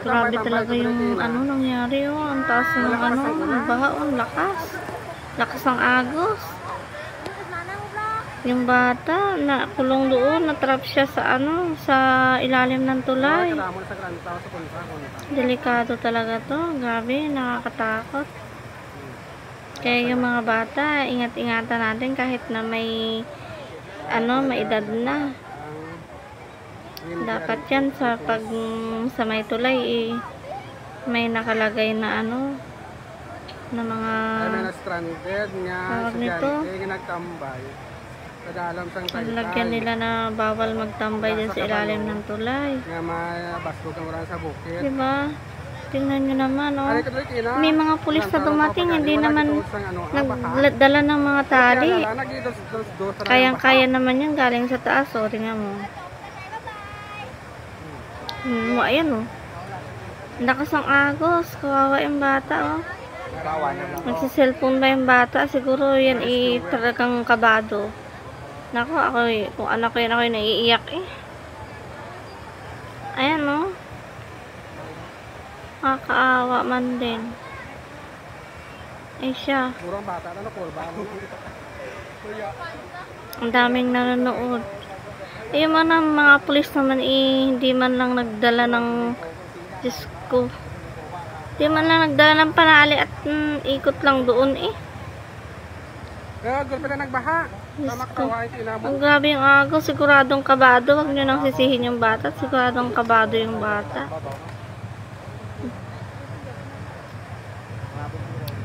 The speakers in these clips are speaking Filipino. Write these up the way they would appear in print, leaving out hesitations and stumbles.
Grabe talaga yung ano nangyari oh. Ang taas ng ano, ang baha oh, ang lakas. Lakas ng agos. Yung bata na kulong doon, natrap siya sa ano, sa ilalim ng tulay. Delikado talaga to. Grabe, nakakatakot. Kaya yung mga bata, ingat-ingatan natin kahit na may ano, may edad na. Dapat yan sa pag sa may tulay eh, may nakalagay na ano na mga stranded nga nito. Nagtambay. Lagyan nila na bawal magtambay dyan sa ilalim ng tulay. Nga mabasbog ang orang sa bukid. Diba? Tingnan nyo naman oh. May mga pulis na dumating, hindi naman nagdala ng mga tali. Kayang-kaya naman yan galing sa taas oh. Tingnan mo. Ayan oh. Lakas ng agos. Kawawa yung bata oh. Nagsiselfone ba yung bata? Siguro yan talagang kabado. Nako, kung anak ko yan, ako yung naiiyak eh. Ayan oh. Makakaawa man din. Eh siya. Ang daming nanonood. Eh mga pulis naman eh, hindi man lang nagdala ng Diyos ko. Hindi man lang nagdala ng panali at ikot lang doon eh. Gulpe na nagbaha. Ang grabe yung agaw. Siguradong kabado. Huwag nyo nang sisihin yung bata. Siguradong kabado yung bata.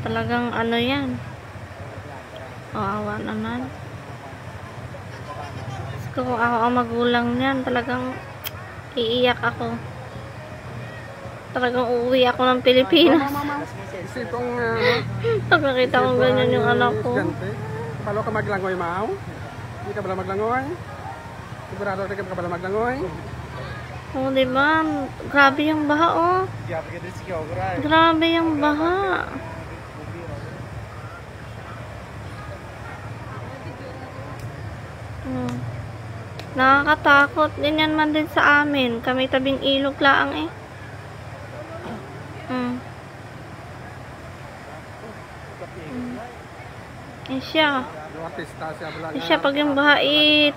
Talagang ano yan. Awa naman. Kung ako ang magulang niyan, talagang iiyak ako. Talagang uuwi ako ng Pilipinas. Pag nakita kong ganyan yung anak ko. Palo ka maglangoy, Mao? Hindi ka pala maglangoy? Sigurado ka pala maglangoy? Oo, diba? Grabe yung baha, oh. Grabe yung baha. Nakakatakot. Ganyan man din sa amin. Kami tabing ilog laang eh. Eh siya. Eh siya pag yung baha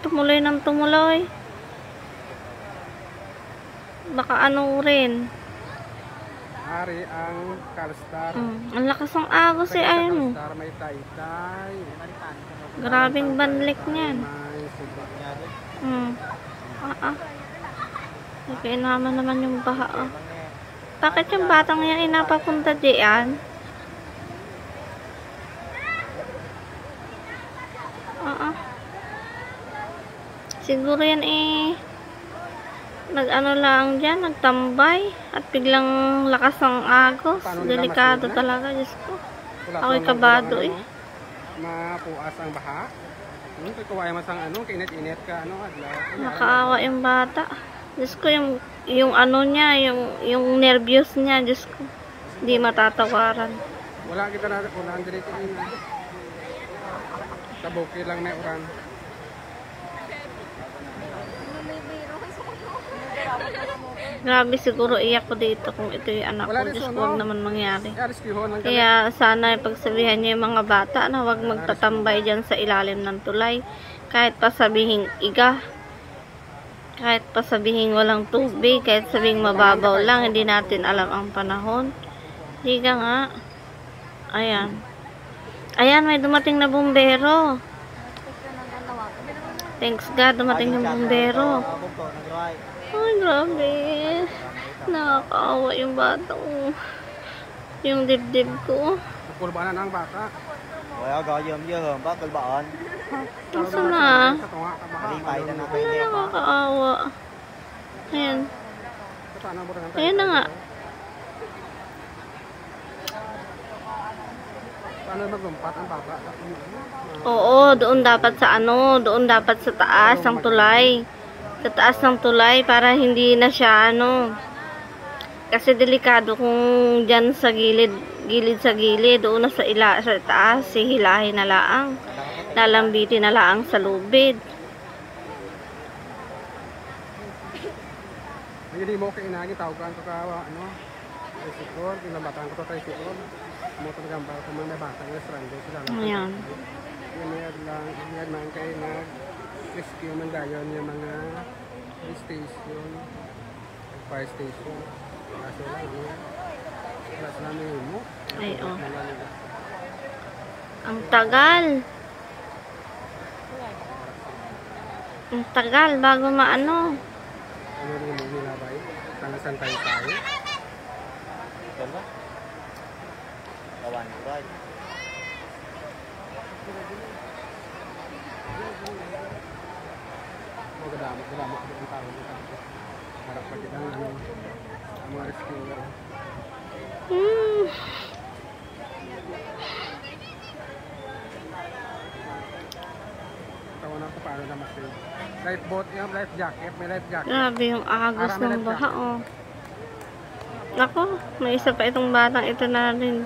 tumuloy ng tumuloy. Baka ano rin. Ari ang Kalstar. Ang lakas ng agos eh. Ayun mo. Grabing banlik niyan. Okay, naman yung baha oh. Bakit yung batang yan inapapunta diyan? Siguro yan nag-ano lang dyan, nagtambay at biglang lakas ng agos. Delikado talaga, Diyos ko. Ako'y kabado eh. Mapuas ang baha. Kawaya masang ano, kainit-init ka ano, adlaw. Nakaawa yung bata. Diyos ko, yung ano niya, yung nervyos niya, Diyos ko. Hindi matatawaran. Wala kita na ulan dito na. Sa bukid lang may uran. Grabe, siguro iyak ko dito kung ito yung anak ko. Diyos ko, huwag naman mangyari. Kaya sana pagsabihan niyo yung mga bata na huwag magtatambay dyan sa ilalim ng tulay. Kahit pa sabihing iga, kahit pa sabihing walang tubig, kahit sabihing mababaw lang, hindi natin alam ang panahon. Higa nga. Ayan. Ayan, may dumating na bumbero. Thanks God, dumating yung bumbero. Ay, grabe. Nakakaawa yung bata ko. Yung dibdib ko. Kulbanan ang bata. Wala ka yung bác kulbaan. Asa na? Nakakaawa. Ayan. Ayan na nga. Paano maglumpat ang bata? Oo, doon dapat sa ano, doon dapat sa taas ng tulay. Sa taas ng tulay para hindi na siya ano. Kasi delikado kung dyan sa gilid sa gilid, doon na sa taas, sihilahin na laang. Lalambitin na laang sa lubid. Hindi mo kainagi, tawagan ko ka, ano, tricycle, kinabatan ko to tricycle. Mo to gamba ko man may bata ng stranded sila. Ayan. Yan man kayo rescue man dayon yung mga station, fire station. Kaso lang, ano, wala sila mo. Ay, oh. Ang tagal. Ang tagal bago maano. Ano rin mo nilabay? Tangasan tayo. Ito ba? Kawan ko ba? Gadamot ang tao dito. Harap pa kita ng mga rescuer. Tawa na ko paano na mas lifeboat, yung life jacket, may life jacket. Grabe yung agos ng baha, oh. Nako, may isa pa itong batang ito na rin.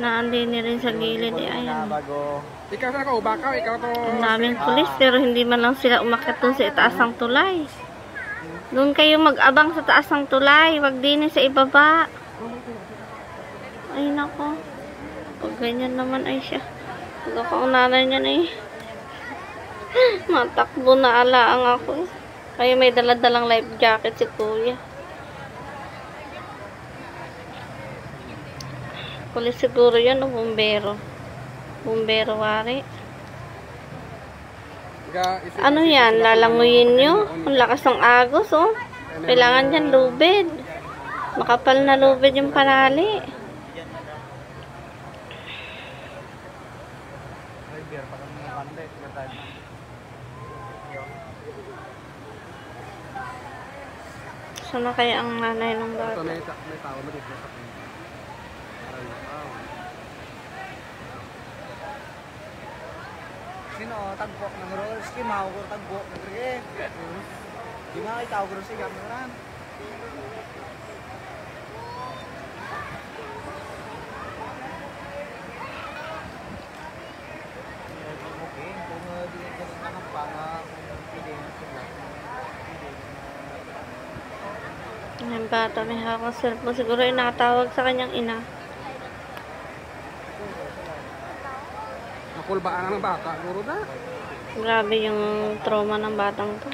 Naandini rin sa gilid. Ayan. Ikaw na ka, ubakaw, ikaw to. Ang daming pulis, pero hindi man lang sila umakyat dun sa itaas ng tulay. Doon kayo mag-abang sa taas ng tulay, wag din sa ibaba. Ay nako. Pag ganyan naman ay siya. Pag ako unanan niyan eh. Matakbo na alaang ako. Kaya may daladalang life jacket si kuya. Pulis siguro yan o bumbero. Bumbero wari. Ano yan? Lalanguyin nyo? Ang lakas ng agos oh. Kailangan dyan lubid. Makapal na lubid yung panali. Sana kaya ang nanay ng bata? May tao mo dito sa Sino tagpo ng roller ski mau ko tagpo ngre. Di nga itaw ko si gamran. Okay, kung di ka nang panga pili sila. Ang bata may hawak ng cellphone. Siguro ay nakatawag sa kanyang ina. Nakulbaan ng bata, guro na. Grabe yung trauma ng batang to.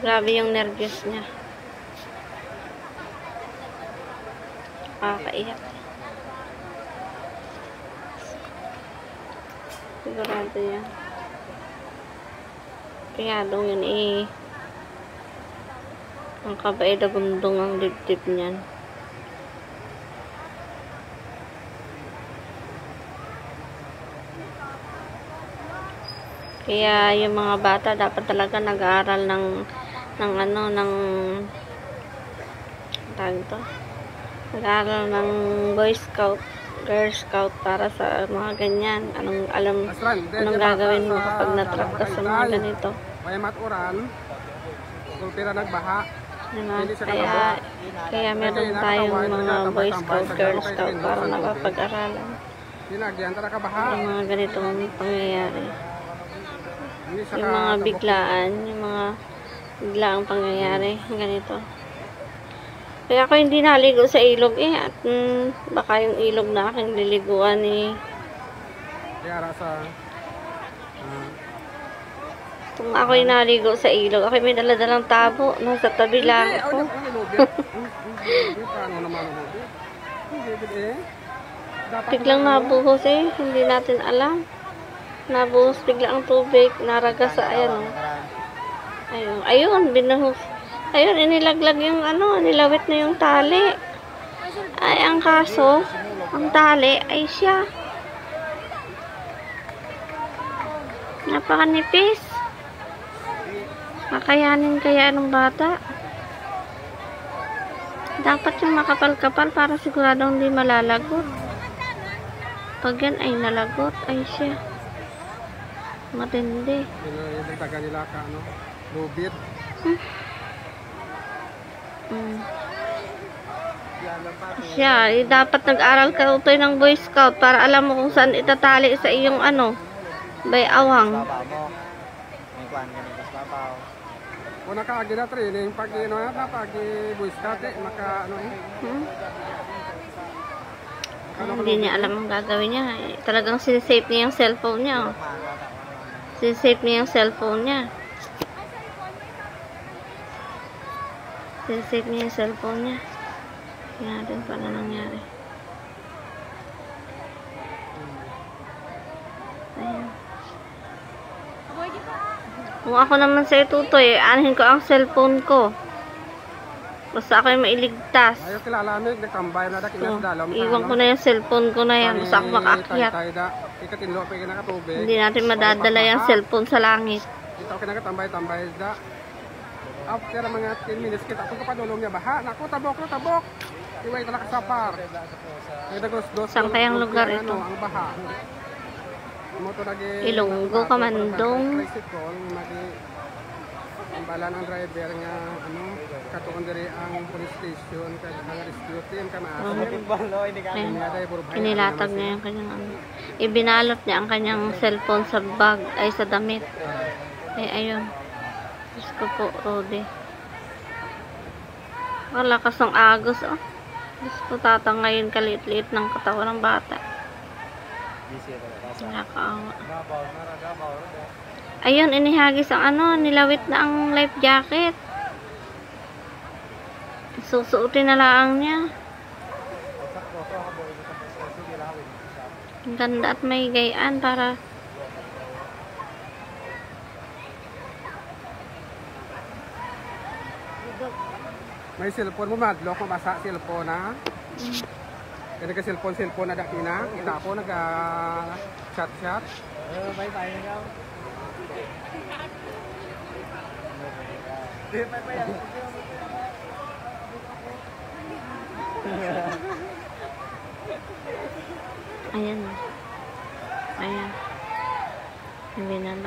Grabe yung nervyos niya. Kakaiyak. Sigurado yan. Kaya doon yun eh. Ang kabait na gundong ang dibdib niyan. Kaya yung mga bata dapat talaga nag-aaral ng tawag to? Nag-aaral ng Boy Scout, Girl Scout para sa mga ganyan. Anong gagawin mo kapag natrap ka sa mga ganito? May maturan. Kulpira nagbaha. Diba? Kaya meron tayong mga Boy Scout, Girl Scout para nakapag-aralan. Yung mga ganitong pangyayari. Yung mga biglaan, yung mga biglaang pangyayari, ganito. Kaya ako hindi naligo sa ilog eh, at baka yung ilog na aking liliguan eh. Kaya sa kung ako'y naligo sa ilog, ako'y may daladalang tabo, nasa tabi lang ako. Biglang nabuhos eh, hindi natin alam. Nabuhos bigla ang tubig, naraga sa ayan. Ayun, binuhos. Ayun, inilaglag yung nilawit na yung tali. Ay, ang kaso, ang tali ay siya. Napakanipis. Kakayanin kaya ng bata. Dapat yung makapal-kapal para siguradong hindi malalagot. Pag yan ay nalagot, ay siya. Matindi. Yung taga nila ka, lubid. Siya, dapat nag-aral ka utoy ng Boy Scout para alam mo kung saan itatali sa iyong bayawang. Kung nakaagi na training, pag Boy Scout maka ano Hindi niya alam ang gagawin niya. Talagang sinisave niya yung cellphone niya. Oh. Sinisave niya yung cellphone niya. Sinisave niya yung cellphone niya. Hindi natin paano nangyari. Ayan. Kung ako naman sa itutoy, anahin ko ang cellphone ko. Basta ako yung mailigtas. Ayaw kilalamig, nagtambay na dakinas dalaw. Iwan ko na yung cellphone ko na yan. Basta ako makakyat. Hindi natin madadala yung cellphone sa langit. Ito kinakatambay-tambay da. After mga 10 minutes kita kung kapadulong niya baha. Naku, tabok. Iway talaga kasapar. Saan kayang lugar ito? Ang baha. Ilonggo, Kamandong. Ang bala ng driver nga katuon diri ang police station kay ang rescue team Inilatag niya yung kanyang ibinalot niya ang kanyang cellphone sa bag ay sa damit. Ayun. Diyos ko po, Rode. Malakas ang agos, oh. Diyos ko, tatangayin kaliit-liit ng katawan ng bata. Nakakaawa. Ayun, inihagis ang nilawit na ang life jacket. Susuotin na lang niya. Ang ganda at may gayaan para may cellphone mo madlock, mabasa cellphone na. Kaya nagka-cellphone na dati na. Kita ako nagka-chat. Bye-bye na Ayan. Ayan.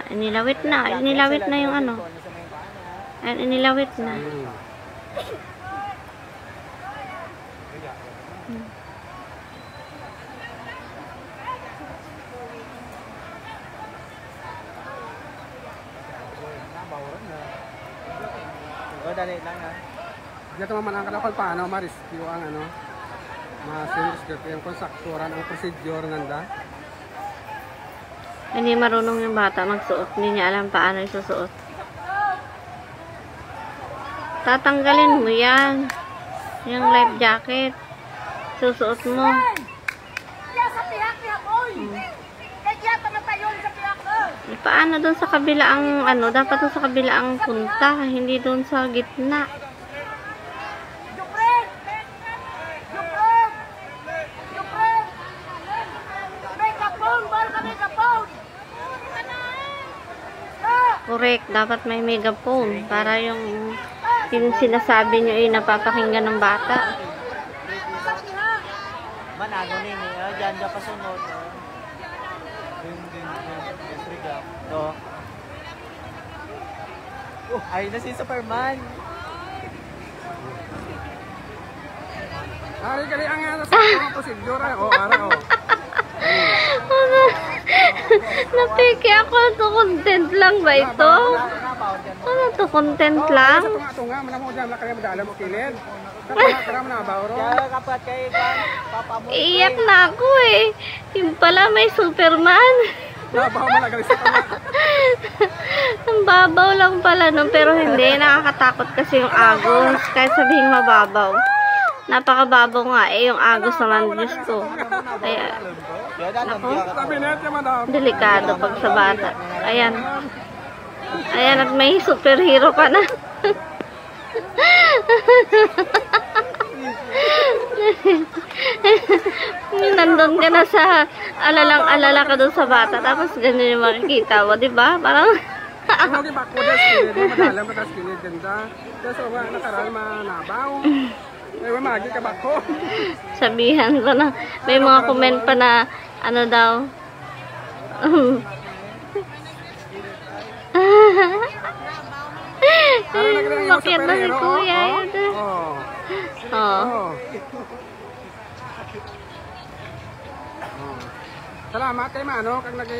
Inilawit na. Inilawit na yung Ayan, inilawit na. Dali lang ha. Dito mamanang ka paano ma-rescue ang ma-rescue yung konsakturan ang procedure nanda. Hindi marunong yung bata magsuot. Hindi niya alam paano isusuot. Tatanggalin mo yan. Yung life jacket. Susuot mo. Paano doon sa kabila ang dapat doon sa kabila ang punta, hindi doon sa gitna. Correct, dapat may megaphone para yung sinasabi nyo ay napapakinggan ng bata. Manago nini, dyan pasunod. No. Ay na si Superman. Ari kali ang sa procedure ara. Napiki ako to content lang ba ito? Ano to content lang? Tunga man mo diyan kaya madala mo kilid. Karam na ba oro? Kapat kay papa mo. Iyak na ako eh. Yung pala may Superman. Nabaw mo na galis ka. Ang babaw lang pala no, pero hindi nakakatakot kasi yung agos. Kahit sabihin mababaw. Napakababaw nga yung agos naman, Diyos ko. Kaya ako, delikado pag sa bata. Ayan. Ayan, at may superhero ka na. Nandun ka na sa alalang-alala ka dun sa bata. Tapos ganyan yung makikita mo, diba? Parang Ako di ba ko das kilid, madalam ka das kilid ganda. Kasi wala nakaral manabaw. May magi ka ba ko? sabihan ko na. May mga comment pa na daw. Bakit na si Kuya? Oh. Salamat kay Mano kag nag